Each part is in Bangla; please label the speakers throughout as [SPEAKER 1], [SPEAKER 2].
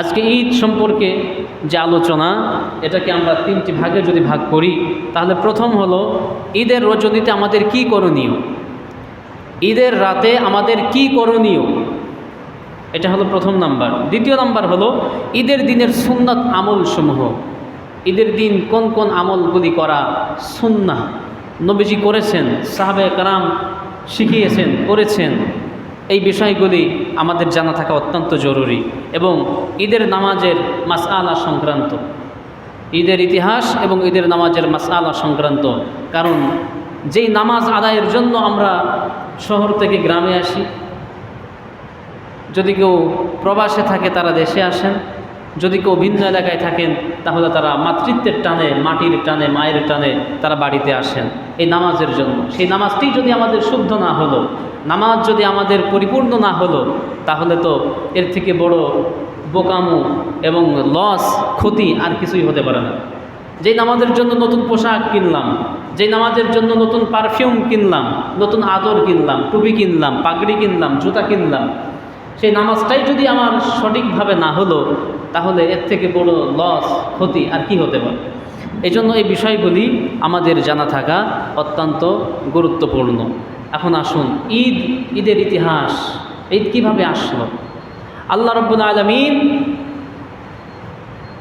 [SPEAKER 1] আজকে ঈদ সম্পর্কে যে আলোচনা, এটাকে আমরা তিনটি ভাগে যদি ভাগ করি, তাহলে প্রথম হলো ঈদের রজনীতে আমাদের কি করণীয়, ঈদের রাতে আমাদের কি করণীয়, এটা হলো প্রথম নাম্বার। দ্বিতীয় নাম্বার হলো ঈদের দিনের সুন্নাত আমলসমূহ, ঈদের দিন কোন কোন আমলগুলি করা সুন্নাহ, নবীজি করেছেন, সাহাবায়ে কেরাম শিখিয়েছেন, করেছেন, এই বিষয়গুলি আমাদের জানা থাকা অত্যন্ত জরুরি। এবং ঈদের নামাজের মাসআলা সংক্রান্ত, ঈদের ইতিহাস এবং ঈদের নামাজের মাসআলা সংক্রান্ত, কারণ যেই নামাজ আদায়ের জন্য আমরা শহর থেকে গ্রামে আসি, যদি কেউ প্রবাসে থাকে তারা দেশে আসেন, যদি কেউ ভিন্ন এলাকায় থাকেন তাহলে তারা মাতৃত্বের টানে, মাটির টানে, মায়ের টানে তারা বাড়িতে আসেন এই নামাজের জন্য। সেই নামাজটি যদি আমাদের শুদ্ধ না হলো, নামাজ যদি আমাদের পরিপূর্ণ না হলো, তাহলে তো এর থেকে বড় বোকামো এবং লস, ক্ষতি আর কিছুই হতে পারে না। যেই নামাজের জন্য নতুন পোশাক কিনলাম, যেই নামাজের জন্য নতুন পারফিউম কিনলাম, নতুন আদর কিনলাম, টুপি কিনলাম, পাগড়ি কিনলাম, জুতা কিনলাম, সেই নামাজটাই যদি আমার সঠিকভাবে না হলো, তাহলে এর থেকে বড় লস, ক্ষতি আর কি হতে পারে। এই জন্য এই বিষয়গুলি আমাদের জানা থাকা অত্যন্ত গুরুত্বপূর্ণ। এখন আসুন ঈদের ইতিহাস, ঈদ কীভাবে আসলো। আল্লাহ রাব্বুল আলামিন,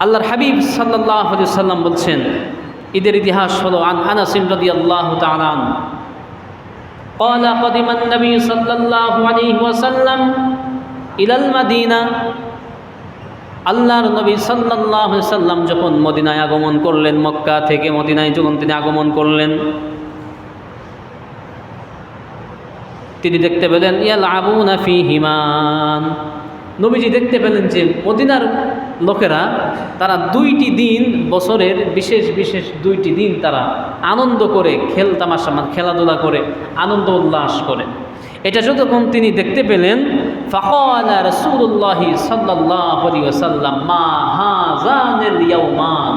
[SPEAKER 1] আল্লাহর হাবিব সাল্লাল্লাহু আলাইহি সাল্লাম বলছেন, ঈদের ইতিহাস হলো আন আনাস রাদিয়াল্লাহু তাআলা আনহু قال قدم النبي صلى الله عليه وسلم إلى المدينة। আল্লাহর নবী সাল্লাল্লাহু আলাইহি সাল্লাম যখন মদিনায় আগমন করলেন, মক্কা থেকে মদিনায় যখন তিনি আগমন করলেন, তিনি দেখতে পেলেন ইয়ালআবুনা ফীহিমা, নবীজি দেখতে পেলেন যে মদিনার লোকেরা তারা দুইটি দিন, বছরের বিশেষ বিশেষ দুইটি দিন তারা আনন্দ করে, খেলতামাশা মানে খেলাধুলা করে, আনন্দ উল্লাস করে। এটা যখন তিনি দেখতে পেলেন, ফাকালা রাসূলুল্লাহ সাল্লাল্লাহু আলাইহি ওয়াসাল্লাম মা হাযানিল ইয়াওমান,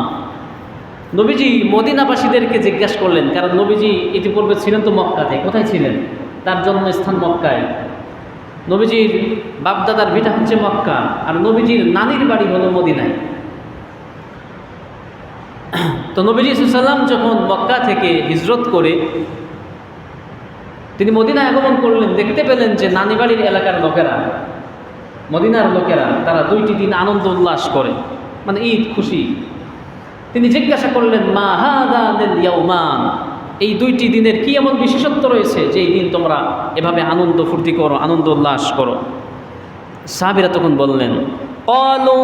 [SPEAKER 1] নবীজি মদিনাবাসীদেরকে জিজ্ঞাসা করলেন, কারণ নবীজি ইতিপূর্বে ছিলেন তো মক্কাতে। কোথায় ছিলেন? তার জন্মস্থান মক্কায়। নবীজির বাপদাদার ভিটা হচ্ছে মক্কা, আর নবীজির নানির বাড়ি হলো মদিনায়। তো নবীজি সাল্লাল্লাহু আলাইহি ওয়াসাল্লাম যখন মক্কা থেকে হিজরত করে তিনি মদিনায় আগমন করলেন, দেখতে পেলেন যে নানি বাড়ির এলাকার লোকেরা, মদিনার লোকেরা তারা দুইটি দিন আনন্দ উল্লাস করে, মানে ঈদ, খুশি। তিনি জিজ্ঞাসা করলেন মা হাযানিল ইয়াওমান, এই দুইটি দিনের কি এমন বিশেষত্ব রয়েছে যে এই দিন তোমরা এভাবে আনন্দ ফুর্তি করো, আনন্দ উল্লাস করো? সাহাবীরা তখন বললেন, ক্বালু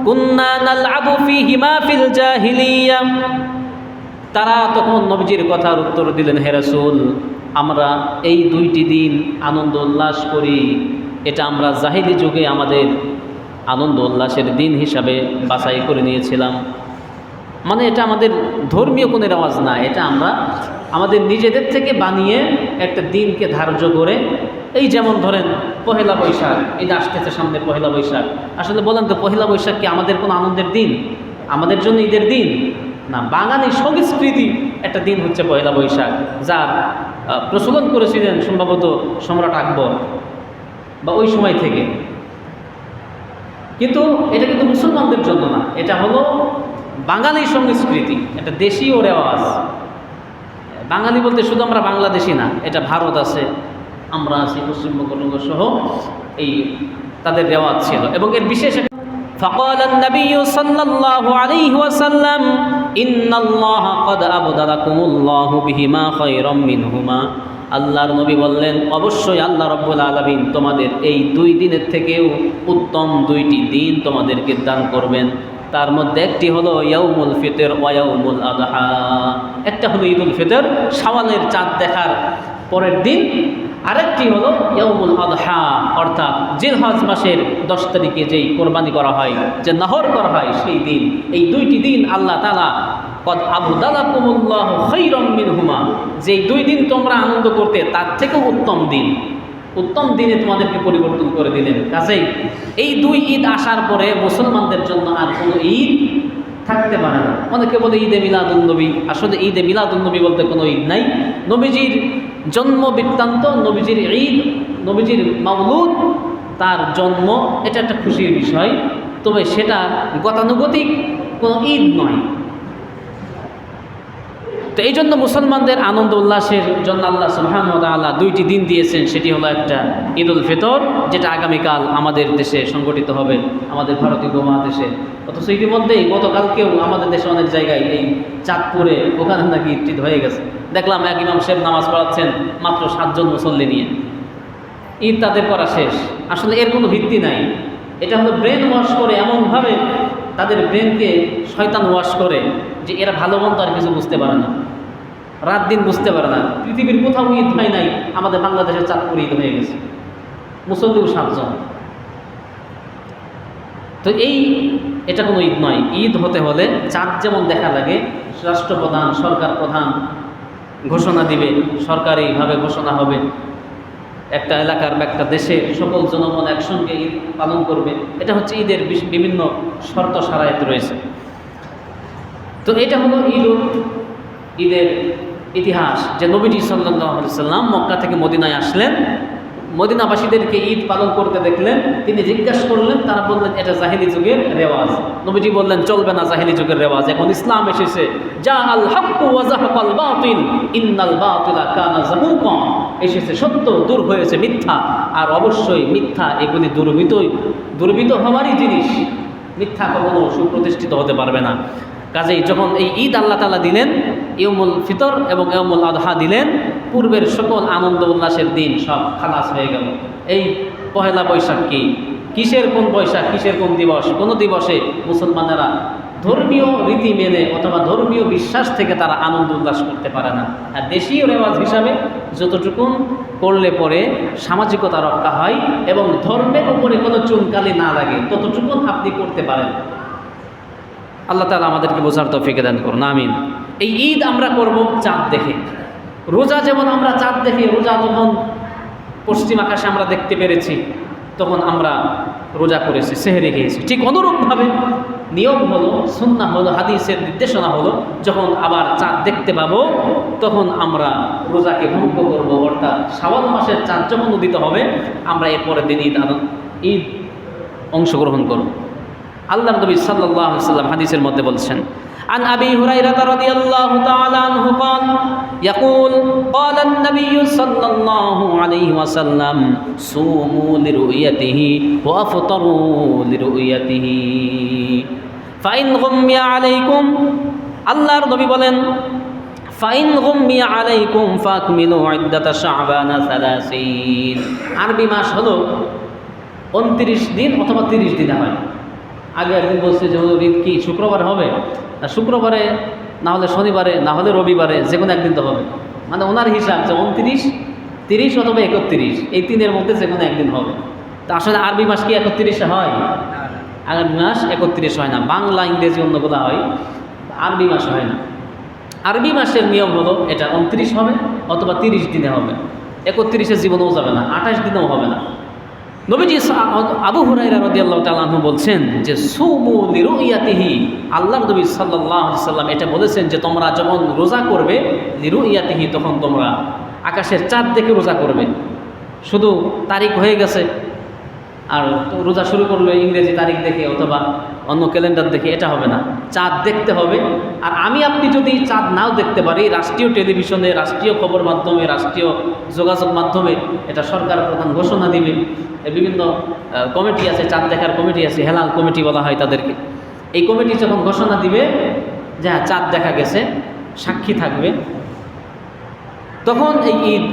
[SPEAKER 1] কুন্না নালআবু ফীহিমা ফিল জাহিলিয়া, তারা তখন নবীজির কথার উত্তর দিলেন, হে রাসূল, আমরা এই দুইটি দিন আনন্দ উল্লাস করি, এটা আমরা জাহিলি যুগে আমাদের আনন্দ উল্লাসের দিন হিসাবে বাছাই করে নিয়েছিলাম। মানে এটা আমাদের ধর্মীয় কোনো রেওয়াজ না, এটা আমরা আমাদের নিজেদের থেকে বানিয়ে একটা দিনকে ধার্য করে, এই যেমন ধরেন পহেলা বৈশাখ, ঈদ আসতেছে সামনে, পহেলা বৈশাখ। আসলে বলেন তো, পহেলা বৈশাখ কি আমাদের কোনো আনন্দের দিন? আমাদের জন্য ঈদের দিন না, বাঙালি সংস্কৃতি একটা দিন হচ্ছে পহেলা বৈশাখ, যার প্রচলন করেছিলেন সম্ভবত সম্রাট আকবর বা ওই সময় থেকে। কিন্তু এটা কিন্তু মুসলমানদের জন্য না, এটা হলো বাঙালি সংস্কৃতি, এটা দেশীয় রেওয়াজ। বাঙালি বলতে শুধু আমরা বাংলাদেশি না, এটা ভারত আছে, আমরা আছি, পশ্চিমবঙ্গ সহ এই তাদের রেওয়াজ ছিল। এবং এর বিশেষ فقال النبي صلى الله عليه وسلم إن الله قد أبدلكم الله بهما خيرا منهما, আল্লাহর নবী বললেন, অবশ্যই আল্লাহ রাব্বুল আলামিন তোমাদের এই দুই দিনের থেকেও উত্তম দুইটি দিন তোমাদেরকে দান করবেন। তার মধ্যে একটি হলো ইয়াউমুল ফিতর ওয়া ইয়াউমুল আযহা, একটা হলো ঈদুল ফিতর, শাওয়ালের চাঁদ দেখার পরের দিন, আরেকটি হলো ইয়াউমুল আযহা, অর্থাৎ জিলহজ মাসের 10 তারিখে যেই কোরবানি করা হয়, যে নহর করা হয়, সেই দিন। এই দুইটি দিন আল্লাহ তাআলা কদ আবদালাকুমুল্লাহু খায়রাম মিনহুমা, যেই দুই দিন তোমরা আনন্দ করতে তার থেকেও উত্তম দিন, উত্তম দিনে তোমাদেরকে পরিবর্তন করে দিলেন। কাজেই এই দুই ঈদ আসার পরে মুসলমানদের জন্য আর কোনো ঈদ থাকতে পারে না। অনেকে বলে ঈদে মিলাদুন্নবী, আসলে ঈদে মিলাদুন্নবী বলতে কোনো ঈদ নাই। নবীজির জন্ম বৃত্তান্ত, নবীজির ঈদ, নবীজির মাওলুদ, তার জন্ম, এটা একটা খুশির বিষয়। তো তবে সেটা গতানুগতিক কোনো ঈদ নয়। তো এই জন্য মুসলমানদের আনন্দ উল্লাসের জন্য আল্লাহ সুবহানাহু ওয়া তাআলা দুইটি দিন দিয়েছেন। সেটি হলো একটা ঈদ উল ফিতর, যেটা আগামীকাল আমাদের দেশে সংগঠিত হবে, আমাদের ভারতীয় উপমহাদেশে। অথচ ইতিমধ্যেই গতকালকেও আমাদের দেশে অনেক জায়গায় এই চাঁদপুরে ওখানে নাকি ঈদ হয়ে গেছে। দেখলাম এক ইমাম সাহেব নামাজ পড়াচ্ছেন মাত্র 7 জন মুসল্লি নিয়ে। ঈদ তাদের করা শেষ। আসলে এর কোনো ভিত্তি নাই। এটা হলো ব্রেন ওয়াশ করে, এমনভাবে তাদের ব্রেনকে শয়তান ওয়াশ করে যে এরা ভালো মন্দ আর কিছু বুঝতে পারে না, রাত দিন বুঝতে পারে না। পৃথিবীর কোথাও ঈদ হয় নাই, আমাদের বাংলাদেশের চাঁদপুরে ঈদ হয়ে গেছে, মুসল্লিও 7 জন। তো এটা কোনো ঈদ নয়। ঈদ হতে হলে চাঁদ যেমন দেখা লাগে, রাষ্ট্রপ্রধান, সরকার প্রধান ঘোষণা দিবে, সরকারিভাবে ঘোষণা হবে, একটা এলাকার বা একটা দেশের সকল জনগণ একসঙ্গে ঈদ পালন করবে। এটা হচ্ছে ঈদের বিভিন্ন শর্ত সারায়াত রয়েছে। তো এটা হলো ঈদের ইতিহাস, যে নবীজি সাল্লাল্লাহু আলাইহি সাল্লাম মক্কা থেকে মদিনায় আসলেন, মদিনাবাসীদেরকে ঈদ পালন করতে দেখলেন, তিনি জিজ্ঞাসা করলেন, তারা বললেন এটা জাহেলি যুগের রেওয়াজ। নবীজি বললেন চলবে না জাহেলি যুগের রেওয়াজ, এখন ইসলাম এসেছে। যা আল হাক্কু ওয়া যাহাকাল বাতিল ইন্নাল বাতিলা কানা যাহুকা, এসেছে সত্য, দূর হয়েছে মিথ্যা, আর অবশ্যই মিথ্যা এগুলি দুর্বৃত হওয়ারই জিনিস। মিথ্যা কখনো সুপ্রতিষ্ঠিত হতে পারবে না। কাজেই যখন এই ঈদ আল্লাহ তাআলা দিলেন, ইয়মুল ফিতর এবং ইয়মুল আদহা দিলেন, পূর্বের সকল আনন্দ উল্লাসের দিন সব খালাস হয়ে গেল। এই পহেলা বৈশাখ কি, কিসের কোন বৈশাখ, কিসের কোন দিবস? কোনো দিবসে মুসলমানেরা ধর্মীয় রীতি মেনে অথবা ধর্মীয় বিশ্বাস থেকে তারা আনন্দ উল্লাস করতে পারে না। আর দেশীয় রেওয়াজ হিসাবে যতটুকুন করলে পরে সামাজিকতা রক্ষা হয় এবং ধর্মের উপরে কোনো চুনকালি না লাগে, ততটুকুন আপনি করতে পারেন। আল্লাহ তাআলা আমাদেরকে বোঝার তৌফিক দান করুন, আমিন। এই ঈদ আমরা করব চাঁদ দেখে। রোজা যেমন আমরা চাঁদ দেখে, রোজা যখন পশ্চিম আকাশে আমরা দেখতে পেরেছি তখন আমরা রোজা করেছি, সেহরি খেয়েছি। ঠিক অনুরূপভাবে নিয়ম হলো, সুন্নাহ হলো, হাদিসের নির্দেশনা হলো, যখন আবার চাঁদ দেখতে পাবো তখন আমরা রোজাকে ভঙ্গ করব। অর্থাৎ শাওয়াল মাসের চাঁদ যখন উদিত হবে আমরা এরপরের দিন ঈদ অংশগ্রহণ করব। আল্লাহর নবী সাল্লাল্লাহু আলাইহি ওয়াসাল্লাম হাদিসের মধ্যে বলছেন, عن أبي هريرة رضي الله تعالى عنه قال يقول قال النبي صلى الله عليه وسلم صوموا لرؤيته وأفطروا لرؤيته فإن غمي عليكم আল্লাহর নবী বলেন فإن غمي عليكم فأكملوا عدة شعبان 30। আরবি মাস হলো 29 দিন অথবা 30 দিনে হয়। আগে একদিন বলছে যে ঈদ কি শুক্রবার হবে, শুক্রবারে না হলে শনিবারে না হলে রবিবারে, যে কোনো একদিন তো হবে। মানে ওনার হিসাব যে 29, 30 অথবা 31, এই তিনের মধ্যে যে কোনো একদিন হবে। তা আসলে আরবি মাস কি 31 হয়? আরবি মাস 31 হয় না। বাংলা ইংরেজি অন্যগুলো হয়, আরবি মাস হয় না। আরবি মাসের নিয়ম হলো এটা 29 হবে অথবা 30 দিনে হবে। 31-এ জীবনেও যাবে না, 28 দিনেও হবে না। নবীজি আবু হুরায়রা রাদিয়াল্লাহু তাআলা আনহু বলছেন যে সুমু লিরুইয়াতিহি, আল্লাহর নবী সাল্লাল্লাহু আলাইহি সাল্লাম এটা বলেছেন যে তোমরা যখন রোজা করবে লিরুইয়াতিহি, তখন তোমরা আকাশের চাঁদ দেখে রোজা করবে। শুধু তারিখ হয়ে গেছে আর রোজা শুরু করলে ইংরেজি তারিখ দেখে অথবা অন্য ক্যালেন্ডার দেখে, এটা হবে না। চাঁদ দেখতে হবে। আর আপনি যদি চাঁদ নাও দেখতে পারি, রাষ্ট্রীয় টেলিভিশনে, রাষ্ট্রীয় খবর মাধ্যমে, রাষ্ট্রীয় যোগাযোগ মাধ্যমে এটা সরকার প্রধান ঘোষণা দিবে। বিভিন্ন কমিটি আছে, চাঁদ দেখার কমিটি আছে, হেলাল কমিটি বলা হয় তাদেরকে। এই কমিটি যখন ঘোষণা দিবে যে হ্যাঁ চাঁদ দেখা গেছে, সাক্ষী থাকবে, তখন এই ঈদ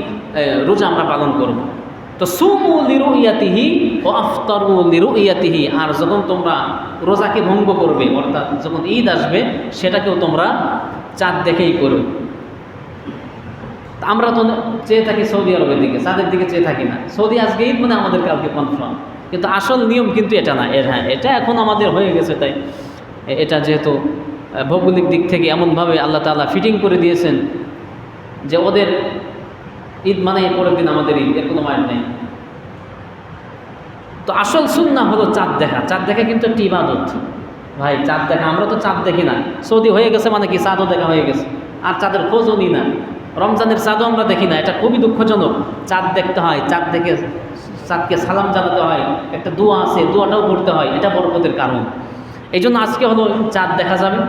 [SPEAKER 1] রোজা আমরা পালন করব। তো সুমু লিরুইয়াতিহি ও আফতারু লিরুইয়াতিহি, আর যখন তোমরা রোজাকে ভঙ্গ করবে অর্থাৎ যখন ঈদ আসবে সেটাকেও তোমরা চাঁদ দেখেই করবে। আমরা তো চেয়ে থাকি সৌদি আরবের দিকে, চাঁদের দিকে চেয়ে থাকি না। সৌদি আজকে ঈদ মানে আমাদের কালকে কনফার্ম, কিন্তু আসল নিয়ম কিন্তু এটা না। হ্যাঁ, এটা এখন আমাদের হয়ে গেছে, তাই এটা যেহেতু ভৌগোলিক দিক থেকে এমনভাবে আল্লাহ তাআলা ফিটিং করে দিয়েছেন যে ওদের ঈদ মানে পরের দিন আমাদের ঈদ, এর কোনো মায়ের নেই। তো আসল সুন্নাহ হলো চাঁদ দেখা। চাঁদ দেখা কিন্তু একটি ইবাদত ভাই। চাঁদ দেখা, আমরা তো চাঁদ দেখি না। সৌদি হয়ে গেছে মানে কি চাঁদও দেখা হয়ে গেছে, আর চাঁদের খোঁজও নিই না। রমজানের চাঁদও আমরা দেখি না, এটা খুবই দুঃখজনক। চাঁদ দেখতে হয়, চাঁদ দেখে চাঁদকে সালাম জানাতে হয়, একটা দোয়া আছে, দোয়াটাও করতে হয়, এটা বরকতের কারণ। এই জন্য আজকে হলো চাঁদ দেখা যাবে,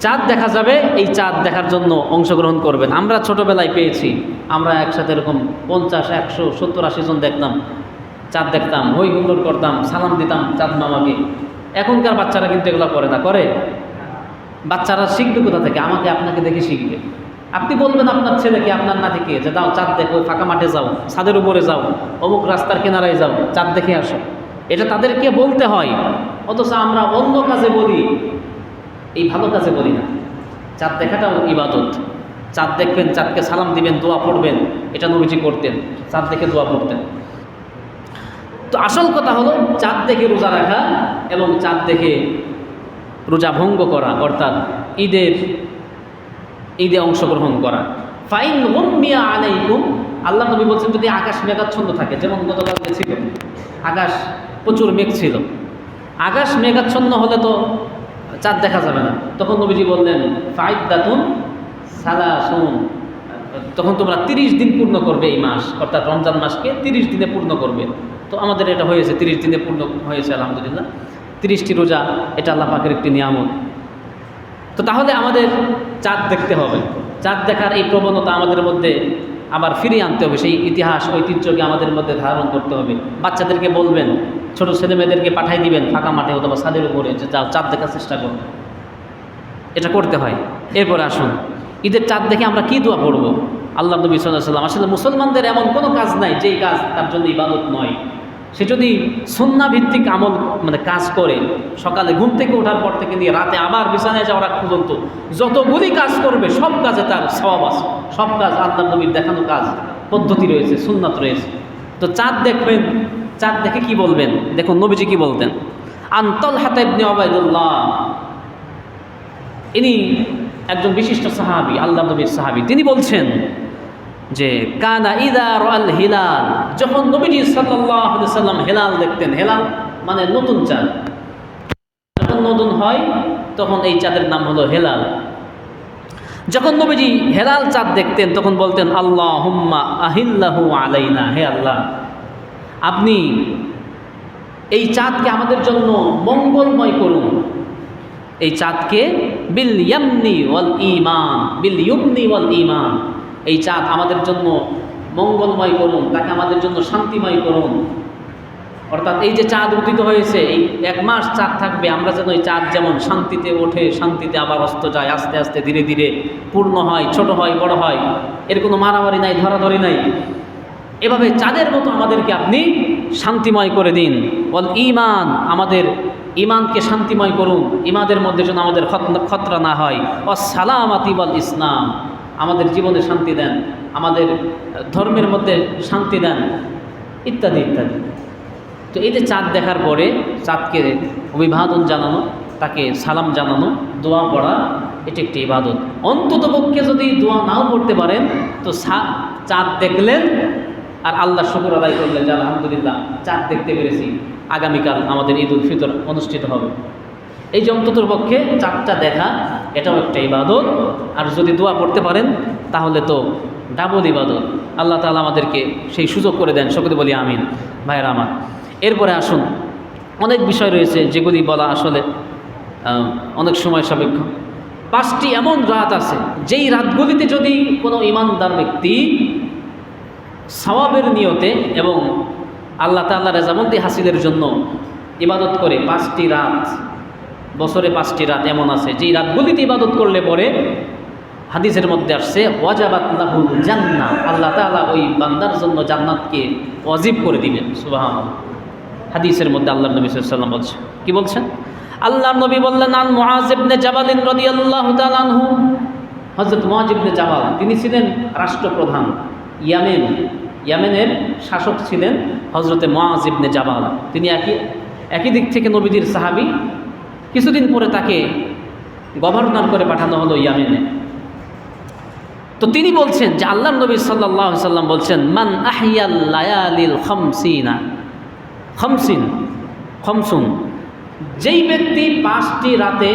[SPEAKER 1] চাঁদ দেখা যাবে, এই চাঁদ দেখার জন্য অংশগ্রহণ করবেন। আমরা ছোটোবেলায় পেয়েছি, আমরা একসাথে এরকম 50, 100, 70, 80 জন দেখতাম, চাঁদ দেখতাম, হই হুল্লোড় করতাম, সালাম দিতাম চাঁদ মামাকে। এখনকার বাচ্চারা কিন্তু এগুলো করে না, করে? বাচ্চারা শিখবে কোথা থেকে? আমাকে আপনাকে দেখে শিখবে। আপনি বলবেন আপনার ছেলেকে, আপনার নাতিকে যে দাও চাঁদ দেখো, ফাঁকা মাঠে যাও, ছাদের উপরে যাও, অমুক রাস্তার কিনারায় যাও, চাঁদ দেখে আসো। এটা তাদেরকে বলতে হয়, অথচ আমরা অন্য কাজে বলি, এই ভালো কাজে বলি না। চাঁদ দেখাটাও ইবাদত। চাঁদ দেখবেন, চাঁদকে সালাম দিবেন, দোয়া পড়বেন, এটা নবীজি করতেন, চাঁদ দেখে দোয়া পড়তেন। তো আসল কথা হলো চাঁদ দেখে রোজা রাখা এবং চাঁদ দেখে রোজা ভঙ্গ করা, অর্থাৎ ঈদে অংশগ্রহণ করা। ফাইন গুম্মিয়া আলাইকুম, আল্লাহ নবী বলছেন যদি আকাশ মেঘাচ্ছন্ন থাকে, যেমন গতকালকে ছিল আকাশ প্রচুর মেঘ ছিল, আকাশ মেঘাচ্ছন্ন হলে তো চাঁদ দেখা যাবে না। তখন নবীজি বললেন ফাইদ্দাতুন সালাসুন, তখন তোমরা 30 দিন পূর্ণ করবে এই মাস, অর্থাৎ রমজান মাসকে 30 দিনে পূর্ণ করবে। তো আমাদের এটা হয়েছে, 30 দিনে পূর্ণ হয়েছে আলহামদুলিল্লাহ। 30টি রোজা, এটা আল্লাহ পাকের একটি নিয়ামত। তো তাহলে আমাদের চাঁদ দেখতে হবে, চাঁদ দেখার এই প্রবণতা আমাদের মধ্যে আবার ফিরিয়ে আনতে হবে, সেই ইতিহাস ঐতিহ্যকে আমাদের মধ্যে ধারণ করতে হবে। বাচ্চাদেরকে বলবেন, ছোট ছেলে মেয়েদেরকে পাঠাই দিবেন ফাঁকা মাঠে অথবা ছাদের উপরে, যে যাও চাঁদ দেখার চেষ্টা করবে, এটা করতে হয়। এরপরে আসুন, ঈদের চাঁদ দেখে আমরা কি দোয়া পড়ব? আল্লাহ নবী সাল্লাল্লাহু আলাইহি ওয়াসাল্লাম, আসলে মুসলমানদের এমন কোনো কাজ নাই যেই কাজ তার জন্য ইবাদত নয়। সে যদি সুন্নাহ ভিত্তিক আমল মানে কাজ করে, সকালে ঘুম থেকে ওঠার পর থেকে নিয়ে রাতে আবার বিছানায় যাওয়ার আগ পর্যন্ত যতগুলি কাজ করবে সব কাজে তার সওয়াব আছে, সব কাজ আল্লাহ নবীর দেখানো কাজ, পদ্ধতি রয়েছে, সুন্নাত রয়েছে। তো চাঁদ দেখবেন, চাঁদ দেখে কি বলবেন? দেখুন নবীজি কি বলতেন। আন তালহা ইবনে উবাইদুল্লাহ, ইনি একজন বিশিষ্ট সাহাবী, আল্লাহ নবীর সাহাবী। তিনি বলছেন যে কানা ইযা রাআল হিলাল, যখন নবীজি সাল্লাল্লাহু আলাইহি ওয়াসাল্লাম হেলাল দেখতেন, হেলাল মানে নতুন চাঁদ, যখন নতুন হয় তখন এই চাঁদের নাম হলো হেলাল। যখন নবীজি হেলাল চাঁদ দেখতেন তখন বলতেন আল্লাহুম্মা আহিল্লাহু আলাইনা, হে আল্লাহ আপনি এই চাঁদকে আমাদের জন্য মঙ্গলময় করুন। এই চাঁদকে বিল ইয়ামনি ওয়াল ঈমান, বিল ইয়ুমনি ওয়াল ঈমান, এই চাঁদ আমাদের জন্য মঙ্গলময় করুন, তাকে আমাদের জন্য শান্তিময় করুন। অর্থাৎ এই যে চাঁদ উদিত হয়েছে, এই 1 মাস চাঁদ থাকবে, আমরা যেন এই চাঁদ যেমন শান্তিতে ওঠে, শান্তিতে আবার অস্ত যায়, আস্তে আস্তে ধীরে ধীরে পূর্ণ হয়, ছোট হয়, বড় হয়, এর কোনো মারামারি নাই, ধরাধরি নাই, এভাবে চাঁদের মতো আমাদেরকে আপনি শান্তিময় করে দিন। ওয়াল ঈমান, আমাদের ঈমানকে শান্তিময় করুন, ঈমানের মধ্যে যেন আমাদের খতরা না হয়। ওয়াস সালামাতি ওয়াল ইসলাম, আমাদের জীবনে শান্তি দেন, আমাদের ধর্মের মধ্যে শান্তি দেন, ইত্যাদি ইত্যাদি। তো এই যে চাঁদ দেখার পরে চাঁদকে অভিবাদন জানানো, তাকে সালাম জানানো, দোয়া পড়া, এটি একটি ইবাদত। অন্ততপক্ষে যদি দোয়া নাও পড়তে পারেন তো চাঁদ দেখলেন আর আল্লাহ শুকর আদায় করলেন যে আলহামদুলিল্লাহ চাঁদ দেখতে পেরেছি, আগামীকাল আমাদের ঈদ উল ফিতর অনুষ্ঠিত হবে। এই যে অন্ততপক্ষে চাঁদটা দেখা, এটাও একটা ইবাদত। আর যদি দোয়া পড়তে পারেন তাহলে তো ডাবল ইবাদত। আল্লাহ তাআলা আমাদেরকে সেই সুযোগ করে দেন, সকলে বলি আমিন। ভাইয়েরা আমার, এরপরে আসুন, অনেক বিষয় রয়েছে যেগুলি বলা আসলে অনেক সময় সাপেক্ষ। 5টি এমন রাত আছে যেই রাতগুলিতে যদি কোনো ইমানদার ব্যক্তি সওয়াবের নিয়তে এবং আল্লাহ তাআলার রেজামন্দি হাসিলের জন্য ইবাদত করে, 5টি রাত, বছরে 5টি রাত এমন আছে যেই রাতগুলিতে ইবাদত করলে পরে হাদিসের মধ্যে আসছে ওয়াজাবাত লাহুল জান্নাহ, আল্লাহ তাআলা ওই বান্দার জন্য জান্নাতকে ওয়াজিব করে দিবেন। সুবহানাল্লাহ। হাদিসের মধ্যে আল্লাহর নবী সাল্লাল্লাহু আলাইহি ওয়াসাল্লাম বলছেন, কি বলছেন? আল্লাহর নবী বললেন আন মুআয ইবনে জাবাল রাদিয়াল্লাহু তাআলা আনহু, হযরত মুআয ইবনে জাবাল, তিনি ছিলেন রাষ্ট্রপ্রধান, ইয়ামেনের শাসক ছিলেন হযরতে মুআয ইবনে জাবাল। তিনি একই দিক থেকে নবীজির সাহাবী। কিছুদিন পরে তাকে গভর্নর করে পাঠানো হলো ইয়ামেনে। তো তিনি বলছেন যে আল্লাহর নবী সাল্লাল্লাহু আলাইহি ওয়াসাল্লাম বলছেন মান আহিয়াল লায়ালিল খামসুন, যেই ব্যক্তি 5টি রাতে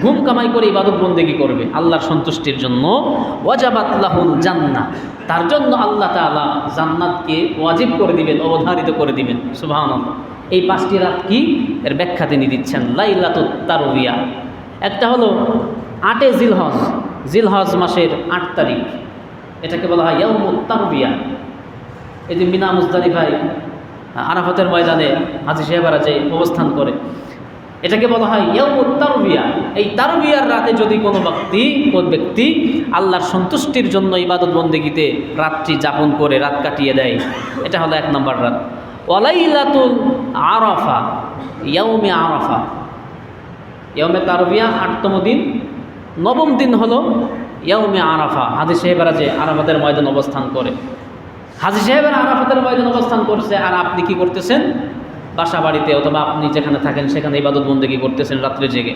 [SPEAKER 1] ঘুম কামাই করে ইবাদত বন্দেগী করবে আল্লাহর সন্তুষ্টির জন্য, ওয়াজাবাত লাহুল জান্নাহ, তার জন্য আল্লাহ তাআলা জান্নাতকে ওয়াজিব করে দিবেন, অবধারিত করে দিবেন। সুবহানাল্লাহ। এই 5টি রাত কি, এর ব্যাখ্যা তিনি দিচ্ছেন। লাইলাতুত তারবিয়া, একটা হলো 8 জিলহজ, জিলহজ মাসের 8 তারিখ, এটাকে বলা হয় ইয়াউমুত তারবিয়া। এই যে মিনা মুজদালিফায় আরাফাতের ময়দানে হাজী সাহেবরা যে অবস্থান করে, এটাকে বলা হয় ইয়াউমুত তারবিয়া। এই তারবিয়ার রাতে যদি কোনো ব্যক্তি আল্লাহর সন্তুষ্টির জন্য ইবাদত বন্দেগীতে রাতটি যাপন করে, রাত কাটিয়ে দেয়, এটা হলো 1 নম্বর রাত। ওয়ালাইলাতুল আরাফা, ইয়াউমে আরাফা, ইয়াউমে তারবিয়া 8তম দিন, 9ম দিন হলো ইয়াউমে আরাফা। হাজী সাহেবরা যে আরাফাতের ময়দান অবস্থান করে, হাজী সাহেবের আরাফাতের ময়দান অবস্থান করছে, আর আপনি কি করতেছেন? বাসা বাড়িতে অথবা আপনি যেখানে থাকেন সেখানে ইবাদত বন্দেগী করতেছেন রাত্রে জেগে।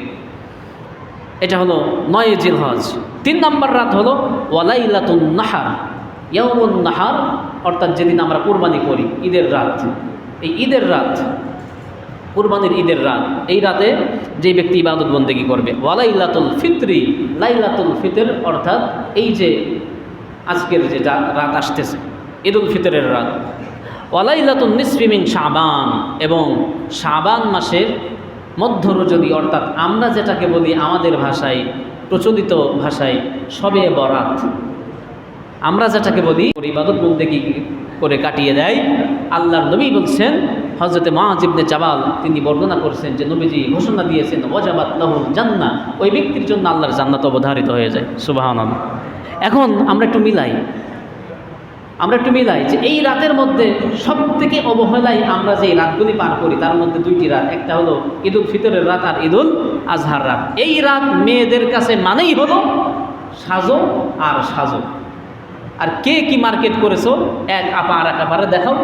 [SPEAKER 1] এটা হলো 9 জিলহজ। 3 নম্বর রাত হলো ওয়ালাইলাতুন নাহার, ইয়াউমুন নাহার, অর্থাৎ যেদিন আমরা কুরবানি করি, ঈদের রাত। এই ঈদের রাত, কুরবানির ঈদের রাত, এই রাতে যে ব্যক্তি ইবাদত বন্দেগী করবে। ওয়ালাইলাতুল ফিতরি, লাইলাতুল ফিতর, অর্থাৎ এই যে আজকের যে রাত আসতেছে, ঈদুল ফিতরের রাত। ওয়ালাইলাতুন নিসফি মিন শাবান, এবং শাবান মাসের মধ্য রজনী, অর্থাৎ আমরা যেটাকে বলি আমাদের ভাষায়, প্রচলিত ভাষায় শবে বরাত, আমরা যেটাকে বলি ইবাদত বন্দেগী করে কাটিয়ে দেয়। আল্লাহর নবী বলছেন, হযরতে মুআয ইবনে জাবাল তিনি বর্ণনা করছেন যে নবীজি ঘোষণা দিয়েছেন ওয়াজাবাত লাহুল জান্নাহ, ওই ব্যক্তির জন্য আল্লাহর জান্নাত অবধারিত হয়ে যায়। সুবহানাল্লাহ। এখন আমরা একটু মিলাই যে এই রাতের মধ্যে সবথেকে অবহেলায় আমরা যে রাতগুলি পার করি, তার মধ্যে 2টি রাত, একটা হলো ঈদুল ফিতরের রাত আর ঈদুল আজহার রাত। এই রাত মেয়েদের কাছে মানেই হলো সাজো আর সাজো। আর কে কি মার্কেট করেছো, এক আপা আর এক আপারে দেখাও,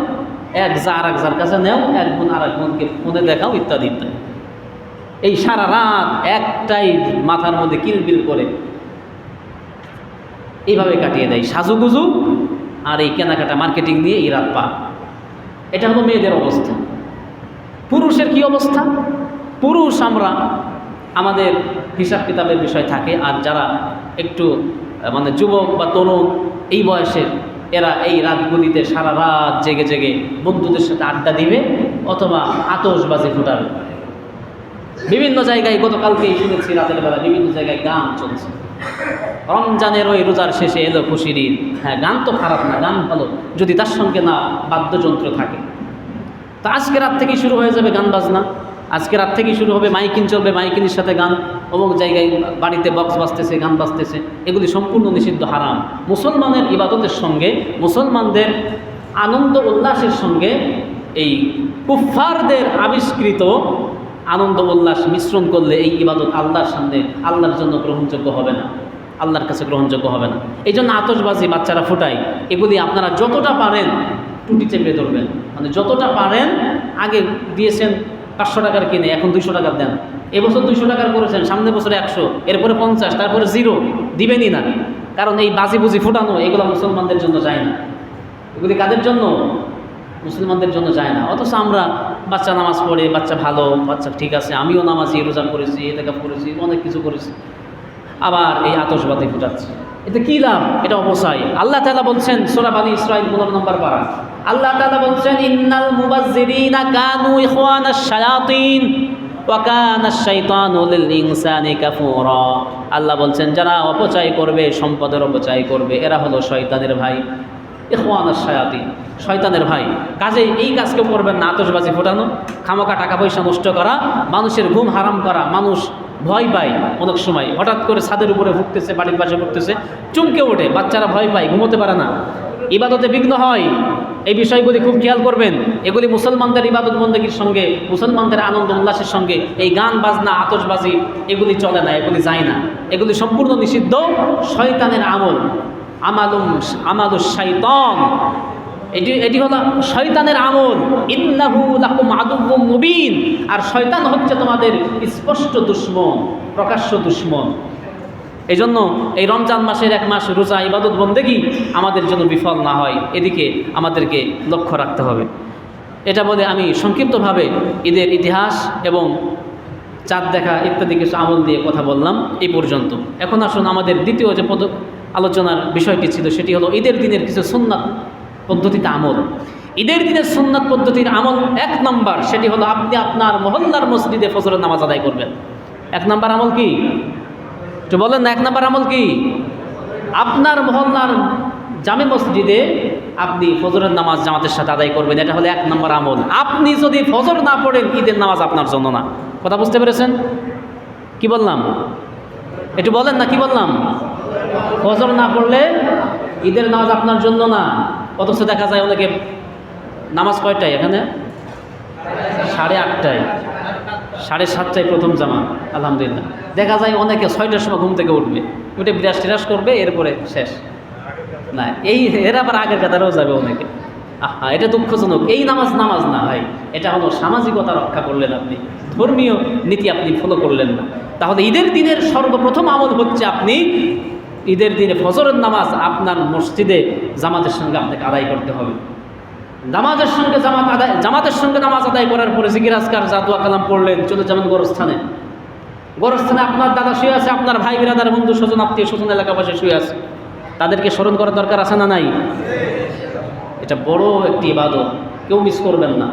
[SPEAKER 1] এক যা আর এক যার কাছে নেও, এক বোন আর এক বোনকে ফোনে দেখাও, ইত্যাদি ইত্যাদি। এই সারা রাত একটাই মাথার মধ্যে কিলবিল করে এইভাবে কাটিয়ে দেয়, সাজুগুজু আর এই কেনাকাটা মার্কেটিং নিয়ে এই রাত পার। এটা হলো মেয়েদের অবস্থা। পুরুষের কি অবস্থা? পুরুষ আমরা আমাদের হিসাব কিতাবের বিষয় থাকে, আর যারা একটু মানে যুবক বা তরুণ এই বয়সের, এরা এই রাতগুলিতে সারা রাত জেগে জেগে বন্ধুদের সাথে আড্ডা দিবে অথবা আতশবাজি ফুটাবে। বিভিন্ন জায়গায়, গতকালকেই শুনেছি রাতের বেলা বিভিন্ন জায়গায় গান চলছে। রমজানের ওই রোজার শেষে এলো খুশির ঈদ। হ্যাঁ, গান তো খারাপ না, গান ভালো, যদি তার সঙ্গে না বাদ্যযন্ত্র থাকে। তো আজকে রাত থেকেই শুরু হয়ে যাবে গান বাজনা, আজকে রাত থেকেই শুরু হবে মাইকিং চলবে, মাইকিনের সাথে গান, অমুক জায়গায় বাড়িতে বক্স বাজতেছে, গান বাজতেছে, এগুলি সম্পূর্ণ নিষিদ্ধ, হারাম। মুসলমানের ইবাদতের সঙ্গে, মুসলমানদের আনন্দ উল্লাসের সঙ্গে এই কুফফারদের আবিষ্কৃত আনন্দ উল্লাস মিশ্রণ করলে এই ইবাদত আল্লাহর সামনে, আল্লাহর জন্য গ্রহণযোগ্য হবে না, আল্লাহর কাছে গ্রহণযোগ্য হবে না। এই জন্য আতশবাজি বাচ্চারা ফুটায়, এগুলি আপনারা যতটা পারেন টুটি চেপে ধরবেন। মানে যতটা পারেন, আগে দিয়েছেন 500 টাকার কিনে, এখন 200 টাকার দেন। এবছর 200 টাকার করেছেন, সামনে বছরে 100, এরপরে 50, তারপরে 0, দিবেনই না। কারণ এই বাজি বুজি ফুটানো এগুলো মুসলমানদের জন্য যায় না। এগুলি কাদের জন্য? মুসলমানদের জন্য যায় না। অথচ আমরা বাচ্চা নামাজ পড়ে, বাচ্চা ভালো, বাচ্চা ঠিক আছে, আমিও নামাজি, রোজা করেছি, এটাকে পড়েছি, অনেক কিছু করেছি, আবার এই আতশবাজি ফুটাচ্ছি। এতে কী লাভ? এটা অবশ্যই। আল্লাহ তাআলা বলছেন সূরা বানী ইসরাঈল 15 নম্বর পারা, আল্লাহ তাআলা বলছেন ইন্নাল মুবাজ্জিরিনা কানু ইখওয়ানাশ শায়াতিন ওয়া কানাশ শাইতানু লিল ইনসানি কাফুরা। আল্লাহ বলছেন যারা অপচয় করবে, সম্পদের অপচয় করবে, এরা হলো শয়তানের ভাই। ইখওয়ানাশ শায়াতিন, শয়তানের ভাই। কাজে এই কাজকে করবেন না, আতশবাজি ফোটানো, খামোকা টাকা পয়সা নষ্ট করা, মানুষের ঘুম হারাম করা। মানুষ ভয় পায় অনেক সময়, হঠাৎ করে ছাদের উপরে ভুগতেছে, বাড়ির পাশে ভুগতেছে, চমকে ওঠে, বাচ্চারা ভয় পায়, ঘুমোতে পারে না, ইবাদতে বিঘ্ন হয়। এই বিষয়গুলি খুব খেয়াল করবেন। এগুলি মুসলমানদের ইবাদত বন্দেগীর সঙ্গে, মুসলমানদের আনন্দ উল্লাসের সঙ্গে এই গান বাজনা, আতশবাজি এগুলি চলে না, এগুলি যায় না, এগুলি সম্পূর্ণ নিষিদ্ধ, শয়তানের আমল, আমালুশ শাইতান। এটি হলো শয়তানের আমল। ইন্নাহু লাকুম আদুউম মুবিন। আর শয়তান হচ্ছে তোমাদের স্পষ্ট দুশমন, প্রকাশ্য দুশমন। এই জন্য এই রমজান মাসের 1 মাস রোজা, ইবাদত বন্দেগী আমাদের জন্য বিফল না হয়, এদিকে আমাদেরকে লক্ষ্য রাখতে হবে। এটা বলে আমি সংক্ষিপ্তভাবে ঈদের ইতিহাস এবং চাঁদ দেখা ইত্যাদি কিছু আমল দিয়ে কথা বললাম এই পর্যন্ত। এখন আসুন আমাদের দ্বিতীয় যে আলোচনার বিষয়টি ছিল সেটি হলো ঈদের দিনের কিছু সুন্নাত পদ্ধতিতে আমল। ঈদের দিনের সুন্নাত পদ্ধতির আমল 1 নম্বর, সেটি হলো আপনি আপনার মহল্লার মসজিদে ফজরের নামাজ আদায় করবেন। 1 নম্বর আমল কি? একটু বলেন না, 1 নম্বর আমল কি? আপনার মহল্লার জামে মসজিদে আপনি ফজরের নামাজ জামাতের সাথে আদায় করবেন। এটা হলো 1 নম্বর আমল। আপনি যদি ফজর না পড়েন, ঈদের নামাজ আপনার জন্য না। কথা বুঝতে পেরেছেন? কি বললাম একটু বলেন না, কি বললাম? ফজর না পড়লে ঈদের নামাজ আপনার জন্য না। অথচ দেখা যায় অনেকে নামাজ কয়টায় এখানে? 8:30টায়, 7:30টায় প্রথম জামাত। আলহামদুলিল্লাহ। দেখা যায় অনেকে 6টার সময় ঘুম থেকে উঠবে, উঠে বিরাস টিরাস করবে, এরপরে শেষ না। এরা আবার আগের কাতারেও যাবে অনেকে। এটা দুঃখজনক। এই নামাজ নামাজ না ভাই, এটা হলো সামাজিকতা রক্ষা করলেন আপনি, ধর্মীয় নীতি আপনি ফলো করলেন না। তাহলে ঈদের দিনের সর্বপ্রথম আমল হচ্ছে আপনি ঈদের দিনে ফজরের নামাজ আপনার মসজিদে জামাতের সঙ্গে আপনাকে আদায় করতে হবে। জামাতের সঙ্গে নামাজ আদায় করার পরে জিকির আজকার যা দোয়া কালাম পড়লেন, চলে যাবেন গোরস্থানে। আপনার দাদা শুয়ে আছে, আপনার ভাই বিরাদার বন্ধু স্বজন আত্মীয় স্বজন এলাকাবাসী শুয়ে আছে, তাদেরকে স্মরণ করার দরকার আছে না নাই? এটা বড় একটি ইবাদত, কেউ মিস করবেন না।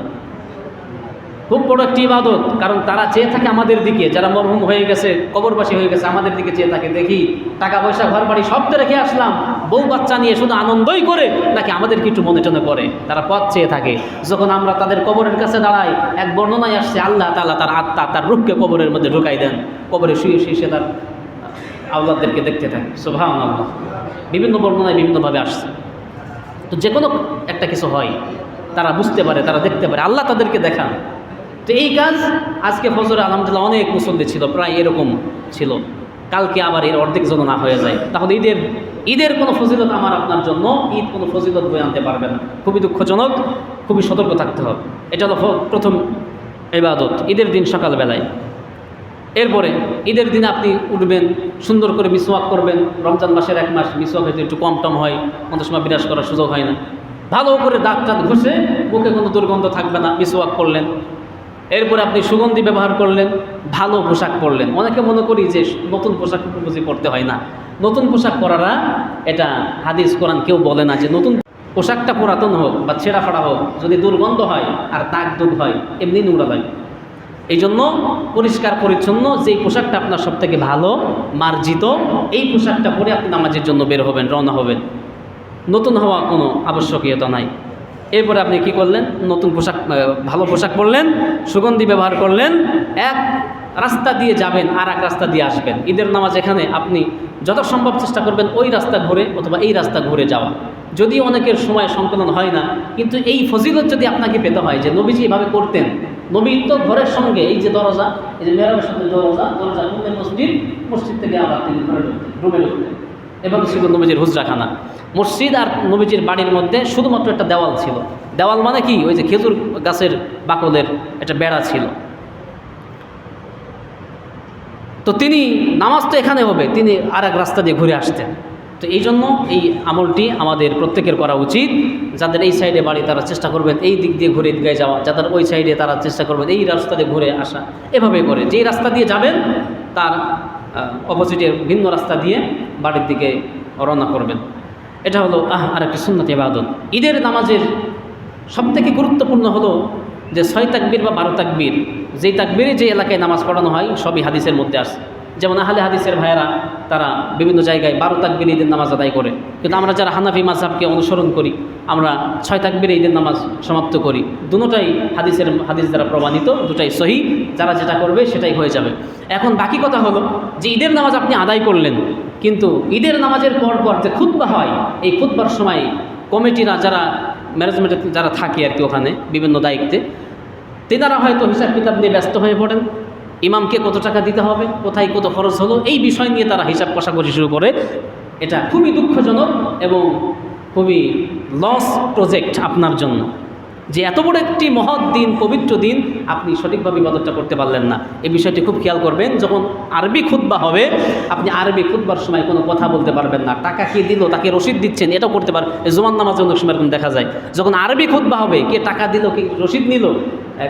[SPEAKER 1] খুব বড় একটি ইবাদত, কারণ তারা চেয়ে থাকে আমাদের দিকে, যারা মরহুম হয়ে গেছে, কবরবাসী হয়ে গেছে, আমাদের দিকে চেয়ে থাকে। দেখি টাকা পয়সা ঘর বাড়ি সব তো রেখে আসলাম, বউ বাচ্চা নিয়ে শুধু আনন্দই করে নাকি আমাদেরকে একটু মনে টনে করে। তারা পথ চেয়ে থাকে। যখন আমরা তাদের কবরের কাছে দাঁড়াই, এক বর্ণনায় আসছে আল্লাহ তাআলা তার আত্মা, তার রূহকে কবরের মধ্যে ঢুকাই দেন। কবরে শুয়ে শুয়ে সে তার আওলাদদেরকে দেখতে থাকে। সুবহানাল্লাহ। বিভিন্ন বর্ণনায় বিভিন্নভাবে আসছে। তো যে কোনো একটা কিছু হয়, তারা বুঝতে পারে, তারা দেখতে পারে, আল্লাহ তাদেরকে দেখান। তো এই কাজ আজকে ফজরে আলহামদুলিল্লাহ অনেক মুসল্লি ছিল, প্রায় এরকম ছিল। কালকে আবার এর অর্ধেক যেন না হয়ে যায়। তাহলে ঈদের কোনো ফজিলত আমার আপনার জন্য, ঈদ কোনো ফজিলত বয়ে আনতে পারবে না। খুবই দুঃখজনক, খুবই সতর্ক থাকতে হবে। এটা হলো প্রথম ইবাদত, ঈদের দিন সকালবেলায়। এরপরে ঈদের দিনে আপনি উঠবেন, সুন্দর করে মিসওয়াক করবেন। রমজান মাসের 1 মাস মিসওয়াক হয়তো একটু কম টম হয়, অনেক সময় বিরাজ করার সুযোগ হয় না। ভালো করে দাঁত টাত ঘষে, মুখে কোনো দুর্গন্ধ থাকবে না, মিসওয়াক করলেন। এরপরে আপনি সুগন্ধি ব্যবহার করলেন, ভালো পোশাক পরলেন। অনেকে মনে করি যে নতুন পোশাক বুঝি পরতে হয় না। নতুন পোশাক পরারা, এটা হাদিস কোরআন কেউ বলে না যে নতুন পোশাকটা পুরাতন হোক বা ছেঁড়া ফাড়া হোক, যদি দুর্গন্ধ হয় আর দাগ দুগ হয়, এমনি নোংরা হয়। এই জন্য পরিষ্কার পরিচ্ছন্ন যেই পোশাকটা আপনার সব থেকে ভালো মার্জিত, এই পোশাকটা পরে আপনি নামাজের জন্য বের হবেন, রওনা হবেন। নতুন হওয়া কোনো আবশ্যকীয়তা নাই। এরপরে আপনি কি করলেন? নতুন পোশাক, ভালো পোশাক পরলেন, সুগন্ধি ব্যবহার করলেন, এক রাস্তা দিয়ে যাবেন আর এক রাস্তা দিয়ে আসবেন। ঈদের নামাজ এখানে আপনি যত সম্ভব চেষ্টা করবেন ওই রাস্তা ঘুরে অথবা এই রাস্তা ঘুরে যাওয়া। যদিও অনেকের সময় সংকলন হয় না, কিন্তু এই ফজিলত যদি আপনাকে পেতে হয় যে নবীজি এভাবে করতেন। নবীর তো ঘরের সঙ্গে এই যে দরজা, এই যে মেহরাবের সামনে দরজা খুলতেন মসজিদ থেকে আবার তিনি ঘরে ঢুকতেন, রুমে ঢুকতেন। এভাবে ছিল নবীজির হুজরাখানা। মসজিদ আর নবীজির বাড়ির মধ্যে শুধুমাত্র একটা দেওয়াল ছিল। দেওয়াল মানে কি? ওই যে খেজুর গাছের বাকলের একটা বেড়া ছিল। তো তিনি নামাজ তো এখানে হবে, তিনি আর এক রাস্তা দিয়ে ঘুরে আসতেন। তো এই জন্য এই আমলটি আমাদের প্রত্যেকের করা উচিত। যাদের এই সাইডে বাড়ি তারা চেষ্টা করবেন এই দিক দিয়ে ঘুরে ঈদগায় যাওয়া, যাদের ওই সাইডে তারা চেষ্টা করবেন এই রাস্তা দিয়ে ঘুরে আসা। এভাবে করে যেই রাস্তা দিয়ে যাবেন তার অপোজিটের ভিন্ন রাস্তা দিয়ে বাড়ির দিকে রওনা করবেন। এটা হলো আর একটি সুন্নতি ইবাদত। ঈদের নামাজের সবথেকে গুরুত্বপূর্ণ হলো যে 6 তাকবীর বা 12 তাকবীর, যেই তাকবীরে যে এলাকায় নামাজ পড়ানো হয় সবই হাদিসের মধ্যে আসে। যেমন আহলে হাদিসের ভাইয়েরা তারা বিভিন্ন জায়গায় 12 তাকবীরে ঈদের নামাজ আদায় করে, কিন্তু আমরা যারা হানাফি মাযহাবকে অনুসরণ করি আমরা 6 তাকবীরে ঈদের নামাজ সমাপ্ত করি। দুটোটাই হাদিস দ্বারা প্রমাণিত, দুটাই সহিহ। যারা যেটা করবে সেটাই হয়ে যাবে। এখন বাকি কথা হলো যে ঈদের নামাজ আপনি আদায় করলেন, কিন্তু ঈদের নামাজের পর যে খুতবা হয়, এই খুতবার সময় কমিটিরা যারা ম্যানেজমেন্টে যারা থাকে আর কি ওখানে বিভিন্ন দায়িত্বে, তেনারা হয়তো হিসাব কিতাব নিয়ে ব্যস্ত হয়ে পড়েন। ইমামকে কত টাকা দিতে হবে, কোথায় কত খরচ হলো, এই বিষয় নিয়ে তারা হিসাব কষাকষি শুরু করে। এটা খুবই দুঃখজনক এবং খুবই লস প্রজেক্ট আপনার জন্য, যে এত বড় একটি মহৎ দিন, পবিত্র দিন, আপনি সঠিকভাবে ইবাদতটা করতে পারলেন না। এই বিষয়টি খুব খেয়াল করবেন। যখন আরবি খুতবা হবে, আপনি আরবি খুতবার সময় কোনো কথা বলতে পারবেন না। টাকা কে দিল তাকে রসিদ দিচ্ছেন, এটাও করতে পারবেন। জুমার নামাজে অনেক সময় এরকম দেখা যায়, যখন আরবি খুতবা হবে কে টাকা দিল, কে রসিদ নিল,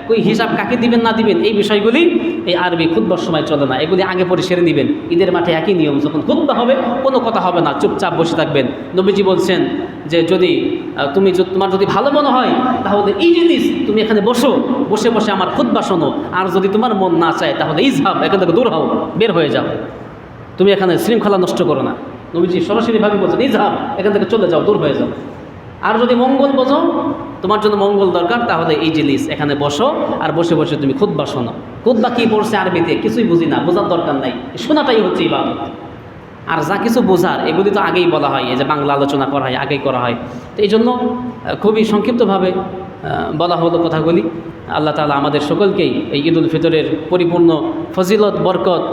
[SPEAKER 1] কই হিসাব কাকে দিবেন না দিবেন এই বিষয়গুলি এই আরবি খুতবার সময় চলে না, এগুলি আগে পরে সেরে নেবেন। ঈদের মাঠে একই নিয়ম, যখন খুতবা হবে কোনো কথা হবে না, চুপচাপ বসে থাকবেন। নবীজি বলছেন যে যদি তোমার যদি ভালো মনে হয় তাহলে এই জিনিস তুমি এখানে বসে বসে আমার খুতবা শোনো, আর যদি তোমার মন না চায় তাহলে ইজহাব, এখান থেকে দূর হও, বের হয়ে যাও, তুমি এখানে শৃঙ্খলা নষ্ট করো না। নবীজি সরাসরিভাবে বলছেন ইজহাব, এখান থেকে চলে যাও, দূর হয়ে যাও। আর যদি মঙ্গল বোঝো, তোমার জন্য মঙ্গল দরকার, তাহলে এই জিনিস এখানে বসো আর বসে বসে তুমি খুতবা শোনো। খুতবা কি পড়ছে আরবিতে কিছুই বুঝি না, বোঝার দরকার নাই, শোনাটাই হচ্ছে ইবাদত। আর যা কিছু বোঝার এগুলি তো আগেই বলা হয়, এই যে বাংলা আলোচনা করা হয় আগেই করা হয়। তো এই জন্য খুবই সংক্ষিপ্তভাবে বলা হলো কথাগুলি। আল্লাহ তাআলা আমাদের সকলকেই এই ঈদ উল ফিতরের পরিপূর্ণ ফজিলত বরকত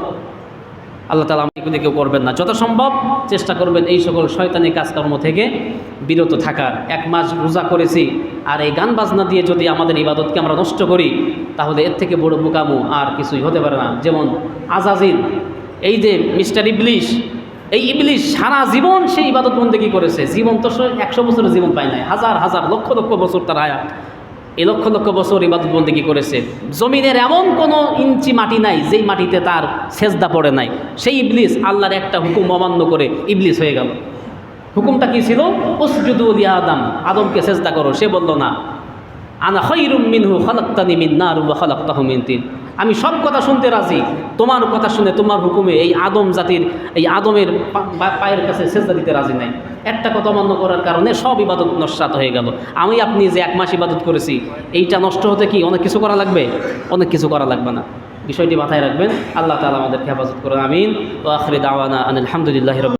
[SPEAKER 1] আল্লাহ তাআলা এগুলি কেউ করবেন না, যথাসম্ভব চেষ্টা করবেন এই সকল শয়তানি কাজকর্ম থেকে বিরত থাকার। 1 মাস রোজা করেছি আর এই গান বাজনা দিয়ে যদি আমাদের ইবাদতকে আমরা নষ্ট করি, তাহলে এর থেকে বড় বোকামো আর কিছুই হতে পারে না। যেমন আজাজিল, এই যে মিস্টার ইবলিশ, এই ইবলিশ সারা জীবন সে ইবাদত বন্দেগী করেছে। জীবন তো 100 বছরের জীবন পায় নাই, হাজার হাজার লক্ষ লক্ষ বছর তার হায়াত, এই লক্ষ লক্ষ বছর ইবাদত বন্দেগী করেছে। জমিনের এমন কোনো ইঞ্চি মাটি নাই যেই মাটিতে তার সেজদা পড়ে নাই। সেই ইবলিস আল্লাহর একটা হুকুম অমান্য করে ইবলিস হয়ে গেল। হুকুমটা কি ছিল? উসজুদু লি আদম, আদমকে সেজদা করো। সে বলল না, আনা খায়রুম মিনহু খালাকতানি মিন নার ওয়া খালাকতাহু মিন তিন, আমি সব কথা শুনতে রাজি, তোমার কথা শুনে তোমার হুকুমে এই আদম জাতির, এই আদমের পায়ের কাছে সেজদা দিতে রাজি নাই। একটা কথা অমান্য করার কারণে সব ইবাদত নস্যাৎ হয়ে গেল। আমি আপনি যে 1 মাস ইবাদত করেছি, এইটা নষ্ট হতে কি অনেক কিছু করা লাগবে? অনেক কিছু করা লাগবে না। বিষয়টি মাথায় রাখবেন। আল্লাহ তাআলা আমাদেরকে হেফাজত করুন, আমিন। ওয়া আখিরু দাওয়ানা আনিল হামদুলিল্লাহি রাব্বিল